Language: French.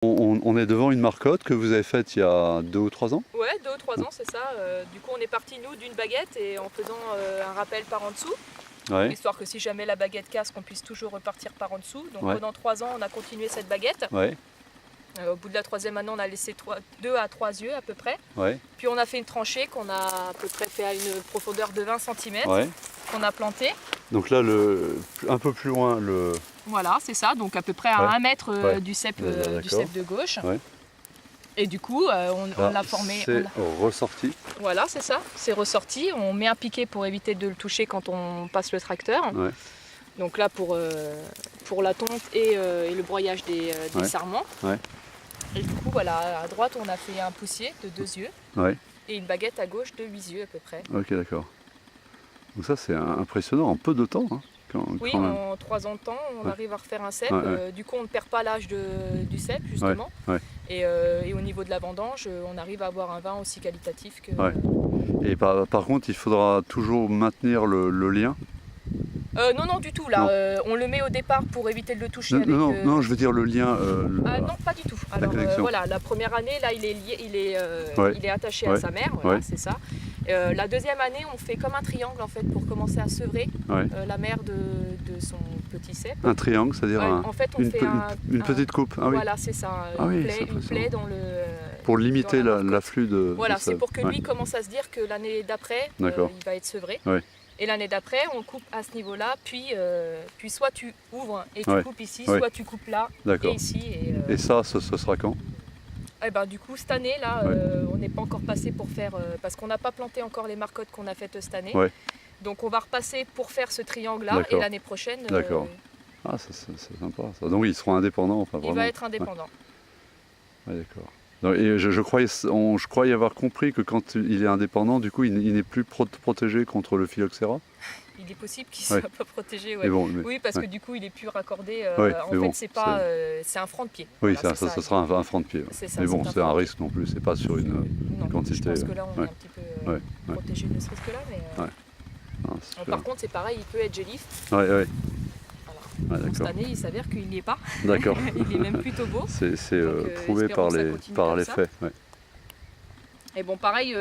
On est devant une marcotte que vous avez faite il y a 2 ou 3 ans? Ouais, 2 ou 3 ans, c'est ça. Du coup, on est parti, nous, d'une baguette et en faisant un rappel par en dessous. Ouais. Histoire que si jamais la baguette casse, qu'on puisse toujours repartir par en dessous. Donc Ouais. pendant 3 ans, on a continué cette baguette. Ouais. Au bout de la 3e année, on a laissé 2 à 3 yeux à peu près. Ouais. Puis on a fait une tranchée qu'on a à peu près fait à une profondeur de 20 cm, Ouais. qu'on a plantée. Donc là, un peu plus loin, Voilà, c'est ça, donc à peu près à Ouais. 1 mètre Ouais. du cep D'accord. de gauche. Ouais. Et du coup, on l'a formé. C'est ressorti. Voilà, c'est ça, c'est ressorti. On met un piquet pour éviter de le toucher quand on passe le tracteur. Ouais. Donc là, pour la tonte et le broyage des Ouais. sarments. Ouais. Et du coup, voilà, à droite, on a fait un poussier de 2 yeux Ouais. et une baguette à gauche de 8 yeux à peu près. Ok, d'accord. Donc ça, c'est impressionnant en peu de temps. Hein, Oui, quand même. en 3 ans de temps, on Ouais. arrive à refaire un cep. Ouais, ouais. Du coup, on ne perd pas l'âge du cep, justement. Ouais, ouais. Et au niveau de la vendange, on arrive à avoir un vin aussi qualitatif que... Ouais. Et par contre, il faudra toujours maintenir le lien. Non, du tout. Là, on le met au départ pour éviter de le toucher avec... Non, je veux dire le lien. Ah non, pas du tout. Alors connexion. voilà, la première année, là, il est lié, Ouais. il est attaché Ouais. à sa mère, voilà, Ouais. c'est ça. La 2e année, on fait comme un triangle en fait pour commencer à sevrer Ouais. la mère de son petit cep. Un triangle, c'est-à-dire Ouais, en fait, on fait une petite coupe. Ah oui. Voilà, c'est ça. Ah oui, c'est Une plaie dans le... Pour limiter dans la marcotte. l'afflux de... Voilà, de c'est sève. pour que Ouais. lui commence à se dire que l'année d'après, D'accord. il va être sevré. Ouais. Et l'année d'après, on coupe à ce niveau-là, puis soit tu ouvres et tu Ouais. coupes ici, Ouais. soit tu coupes là et D'accord. ici. Et ça, ce sera quand? Et ben, du coup, cette année, là, Ouais. on n'est pas encore passé pour faire... parce qu'on n'a pas planté encore les marcottes qu'on a faites cette année. Ouais. Donc on va repasser pour faire ce triangle-là, D'accord. et l'année prochaine, D'accord. Ah, c'est sympa. Ça. Donc ils seront indépendants. Enfin, il vraiment. va être indépendant. Ouais, d'accord. Donc, et je croyais avoir compris que quand il est indépendant, du coup, il n'est plus protégé contre le phylloxéra. Il est possible qu'il ne Ouais. soit pas protégé. Ouais. Mais bon, Oui, parce ouais. que du coup, il est plus raccordé. Ouais, en mais fait, bon, c'est pas, c'est un franc de pied. Oui, Voilà, ça sera un frein de pied. Ouais. C'est ça, Mais bon, c'est c'est un frein de risque non plus. C'est pas sur une Non, quantité. je pense que là, on ouais. est un petit peu Ouais, ouais. protégé de ce risque-là. Mais, Ouais. Ah, super. par contre, c'est pareil, il peut être gélif. Ouais, ouais. Voilà. Ouais, Cette d'accord. année, il s'avère qu'il n'y est pas. D'accord. Il est même plutôt beau. C'est Donc, prouvé espérons par que ça les continue comme ça. faits. Ouais. Et bon, pareil,